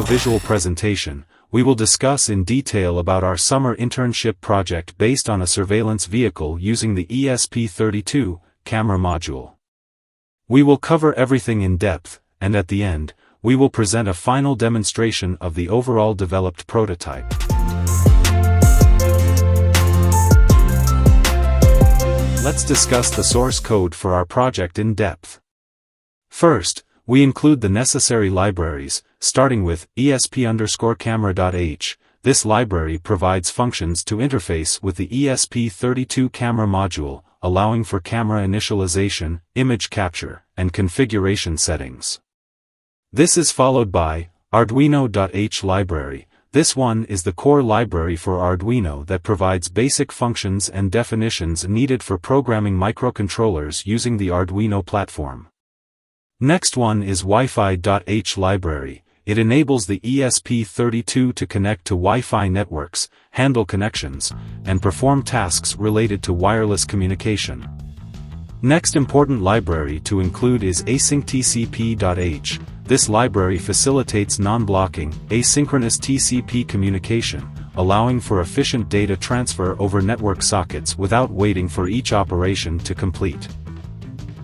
audiovisual presentation, we will discuss in detail about our summer internship project based on a surveillance vehicle using the ESP32 camera module. We will cover everything in depth, and at the end, we will present a final demonstration of the overall developed prototype. Let's discuss the source code for our project in depth. First, we include the necessary libraries, starting with esp_camera.h. This library provides functions to interface with the ESP32 camera module, allowing for camera initialization, image capture, and configuration settings. This is followed by Arduino.h library. This one is the core library for Arduino that provides basic functions and definitions needed for programming microcontrollers using the Arduino platform. Next one is Wi-Fi.h library. It enables the ESP32 to connect to Wi-Fi networks, handle connections, and perform tasks related to wireless communication. Next important library to include is AsyncTCP.h. This library facilitates non-blocking, asynchronous TCP communication, allowing for efficient data transfer over network sockets without waiting for each operation to complete.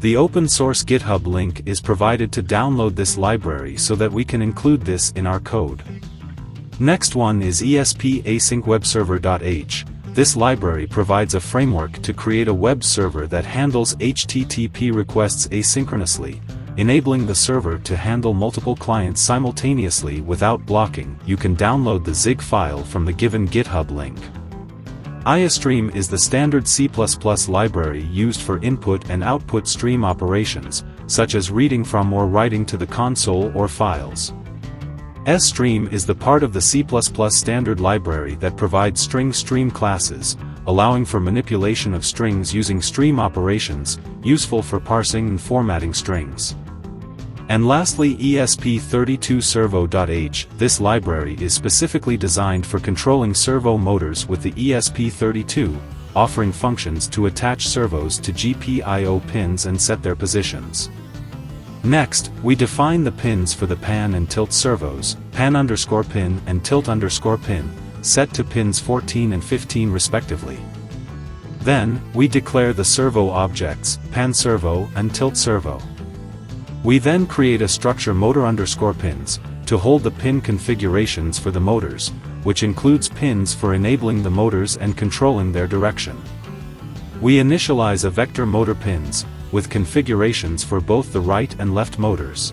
The open-source GitHub link is provided to download this library so that we can include this in our code. Next one is ESP-AsyncWebServer.h. This library provides a framework to create a web server that handles HTTP requests asynchronously, enabling the server to handle multiple clients simultaneously without blocking. You can download the ZIG file from the given GitHub link. IOStream is the standard C++ library used for input and output stream operations, such as reading from or writing to the console or files. SStream is the part of the C++ standard library that provides string stream classes, allowing for manipulation of strings using stream operations, useful for parsing and formatting strings. And lastly, ESP32Servo.h. This library is specifically designed for controlling servo motors with the ESP32, offering functions to attach servos to GPIO pins and set their positions. Next, we define the pins for the pan and tilt servos, pan_pin and tilt_pin, set to pins 14 and 15 respectively. Then, we declare the servo objects, pan servo and tilt servo. We then create a structure motor_pins, to hold the pin configurations for the motors, which includes pins for enabling the motors and controlling their direction. We initialize a vector motor pins, with configurations for both the right and left motors.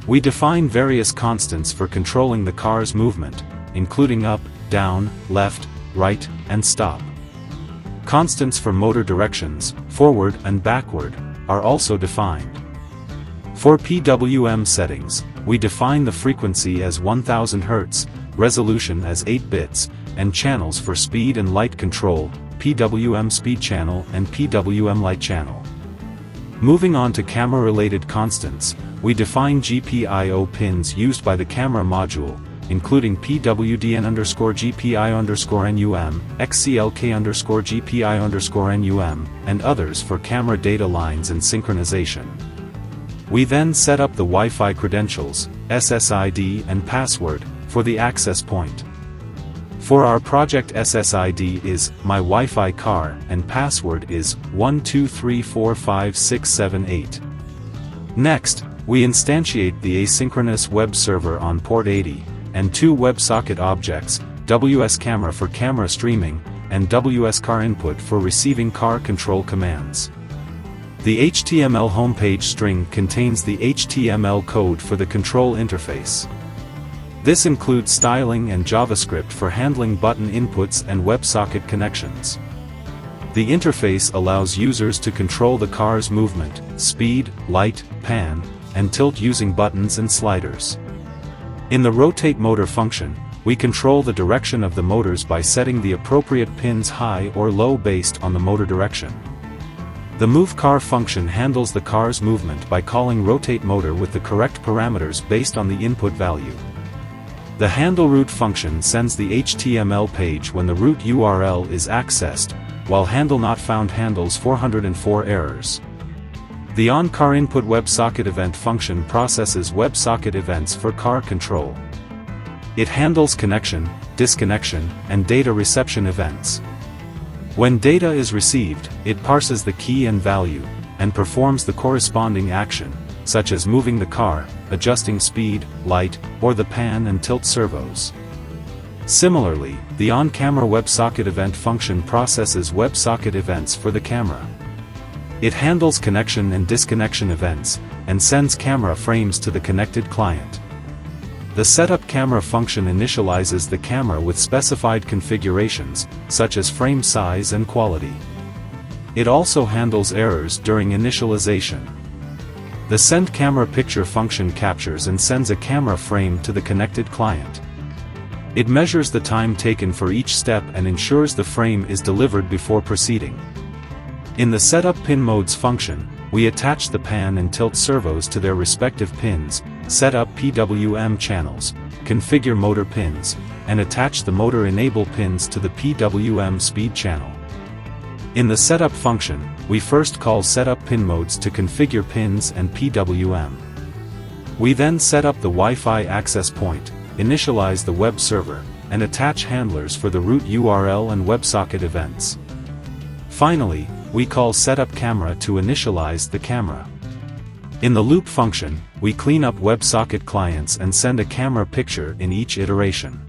We define various constants for controlling the car's movement, including up, down, left, right, and stop. Constants for motor directions, forward and backward, are also defined. For PWM settings, we define the frequency as 1000 Hz, resolution as 8 bits, and channels for speed and light control, PWM speed channel and PWM light channel. Moving on to camera-related constants, we define GPIO pins used by the camera module, including PWDN_GPIO_NUM, XCLK_GPIO_NUM, and others for camera data lines and synchronization. We then set up the Wi-Fi credentials, SSID and password, for the access point. For our project, SSID is my Wi-Fi car and password is 123456778. Next, we instantiate the asynchronous web server on port 80, and two WebSocket objects, WSCamera for camera streaming, and WSCarInput for receiving car control commands. The HTML homepage string contains the HTML code for the control interface. This includes styling and JavaScript for handling button inputs and WebSocket connections. The interface allows users to control the car's movement, speed, light, pan, and tilt using buttons and sliders. In the rotate motor function, we control the direction of the motors by setting the appropriate pins high or low based on the motor direction. The move car function handles the car's movement by calling rotate motor with the correct parameters based on the input value. The handle route function sends the HTML page when the route URL is accessed, while handle not found handles 404 errors. The on-car input WebSocket event function processes WebSocket events for car control. It handles connection, disconnection, and data reception events. When data is received, it parses the key and value, and performs the corresponding action, such as moving the car, adjusting speed, light, or the pan and tilt servos. Similarly, the on-camera WebSocket event function processes WebSocket events for the camera. It handles connection and disconnection events, and sends camera frames to the connected client. The setup camera function initializes the camera with specified configurations, such as frame size and quality. It also handles errors during initialization. The send camera picture function captures and sends a camera frame to the connected client. It measures the time taken for each step and ensures the frame is delivered before proceeding. In the setup pin modes function, we attach the pan and tilt servos to their respective pins, set up PWM channels, configure motor pins, and attach the motor enable pins to the PWM speed channel. In the setup function, we first call setup pin modes to configure pins and PWM. We then set up the Wi-Fi access point, initialize the web server, and attach handlers for the root URL and WebSocket events. Finally, we call setup camera to initialize the camera. In the loop function, we clean up WebSocket clients and send a camera picture in each iteration.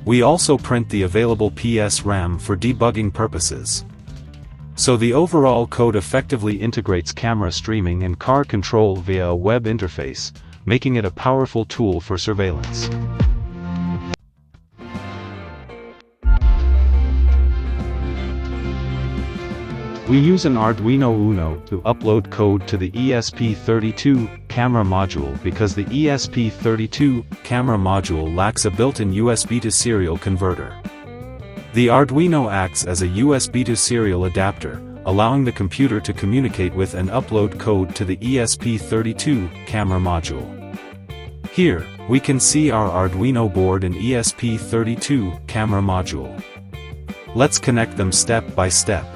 We also print the available PS RAM for debugging purposes. So the overall code effectively integrates camera streaming and car control via a web interface, making it a powerful tool for surveillance. We use an Arduino Uno to upload code to the ESP32 camera module because the ESP32 camera module lacks a built-in USB to serial converter. The Arduino acts as a USB to serial adapter, allowing the computer to communicate with and upload code to the ESP32 camera module. Here, we can see our Arduino board and ESP32 camera module. Let's connect them step by step.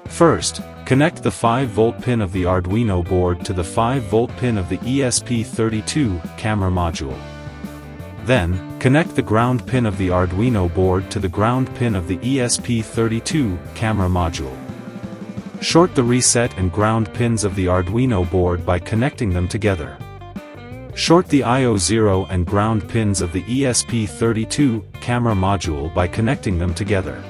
First, connect the 5V pin of the Arduino board to the 5V pin of the ESP32 camera module. Then, connect the ground pin of the Arduino board to the ground pin of the ESP32 camera module. Short the reset and ground pins of the Arduino board by connecting them together. Short the I/O0 and ground pins of the ESP32 camera module by connecting them together.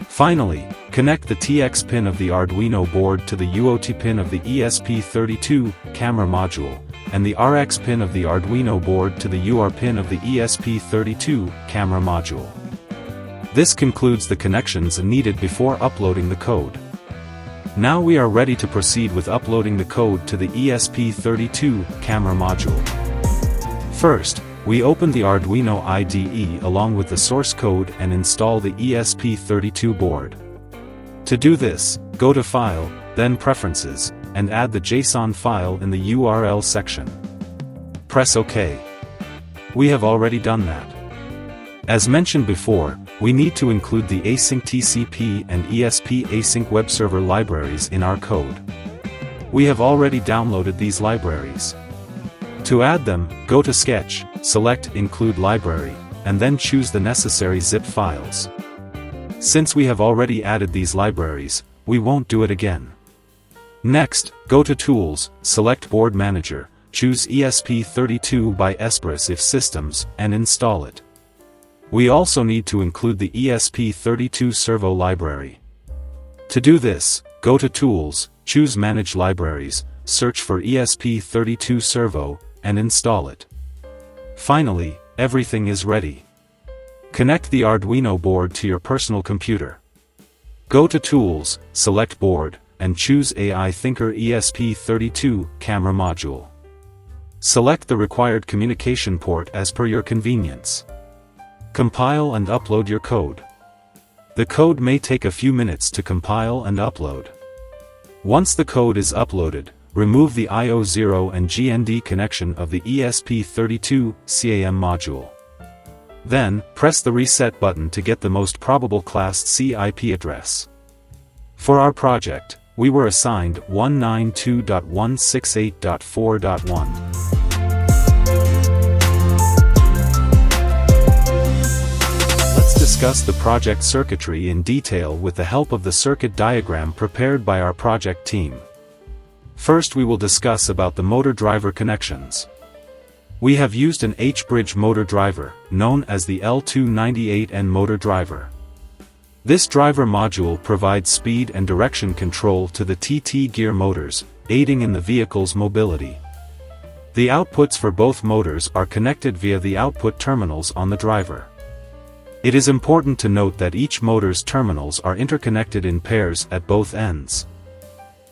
Finally, connect the TX pin of the Arduino board to the UOT pin of the ESP32 camera module, and the RX pin of the Arduino board to the UR pin of the ESP32 camera module. This concludes the connections needed before uploading the code. Now we are ready to proceed with uploading the code to the ESP32 camera module. First, we open the Arduino IDE along with the source code and install the ESP32 board. To do this, go to File, then Preferences, and add the JSON file in the URL section. Press OK. We have already done that. As mentioned before, we need to include the async TCP and ESP async web server libraries in our code. We have already downloaded these libraries. To add them, go to Sketch, select Include Library, and then choose the necessary zip files. Since we have already added these libraries, we won't do it again. Next, go to Tools, select Board Manager, choose ESP32 by Espress if Systems, and install it. We also need to include the ESP32 Servo library. To do this, go to Tools, choose Manage Libraries, search for ESP32 Servo, and install it. Finally, everything is ready. Connect the Arduino board to your personal computer. Go to Tools, select Board, and choose AI Thinker ESP32 camera module. Select the required communication port as per your convenience. Compile and upload your code. The code may take a few minutes to compile and upload. Once the code is uploaded, remove the I/O0 and GND connection of the ESP32 CAM module. Then, press the Reset button to get the most probable Class C IP address. For our project, we were assigned 192.168.4.1. discuss the project circuitry in detail with the help of the circuit diagram prepared by our project team. First we will discuss about the motor driver connections. We have used an H-bridge motor driver, known as the L298N motor driver. This driver module provides speed and direction control to the TT gear motors, aiding in the vehicle's mobility. The outputs for both motors are connected via the output terminals on the driver. It is important to note that each motor's terminals are interconnected in pairs at both ends.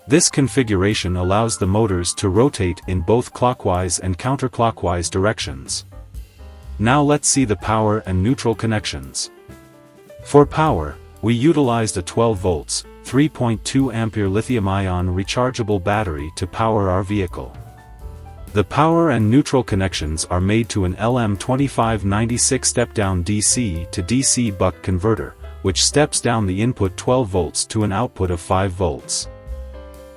This configuration allows the motors to rotate in both clockwise and counterclockwise directions. Now let's see the power and neutral connections. For power, we utilized a 12 volts, 3.2 ampere lithium-ion rechargeable battery to power our vehicle. The power and neutral connections are made to an LM2596 step-down DC to DC buck converter, which steps down the input 12 volts to an output of 5 volts.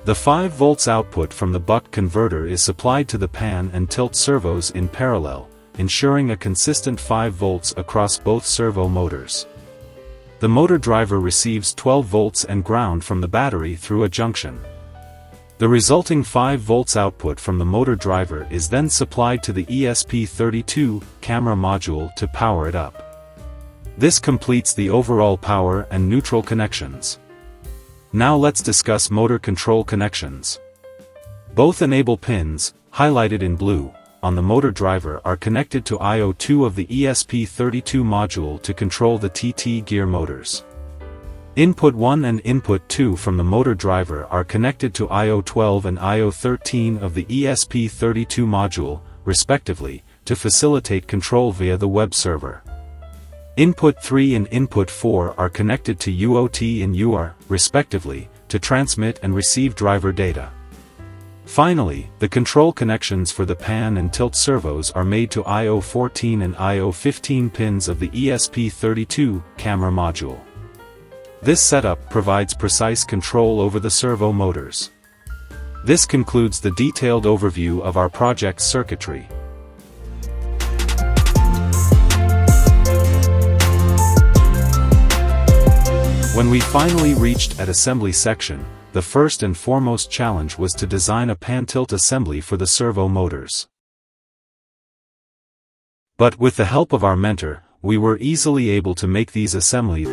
The 5 volts output from the buck converter is supplied to the pan and tilt servos in parallel, ensuring a consistent 5 volts across both servo motors. The motor driver receives 12 volts and ground from the battery through a junction. The resulting 5 volts output from the motor driver is then supplied to the ESP32 camera module to power it up. This completes the overall power and neutral connections. Now let's discuss motor control connections. Both enable pins, highlighted in blue, on the motor driver are connected to I/O2 of the ESP32 module to control the TT gear motors. Input 1 and Input 2 from the motor driver are connected to I/O12 and I/O13 of the ESP32 module, respectively, to facilitate control via the web server. Input 3 and Input 4 are connected to UOT and UART, respectively, to transmit and receive driver data. Finally, the control connections for the pan and tilt servos are made to I/O14 and I/O15 pins of the ESP32 camera module. This setup provides precise control over the servo motors. This concludes the detailed overview of our project's circuitry. When we finally reached at assembly section, the first and foremost challenge was to design a pan-tilt assembly for the servo motors. But with the help of our mentor, we were easily able to make these assemblies.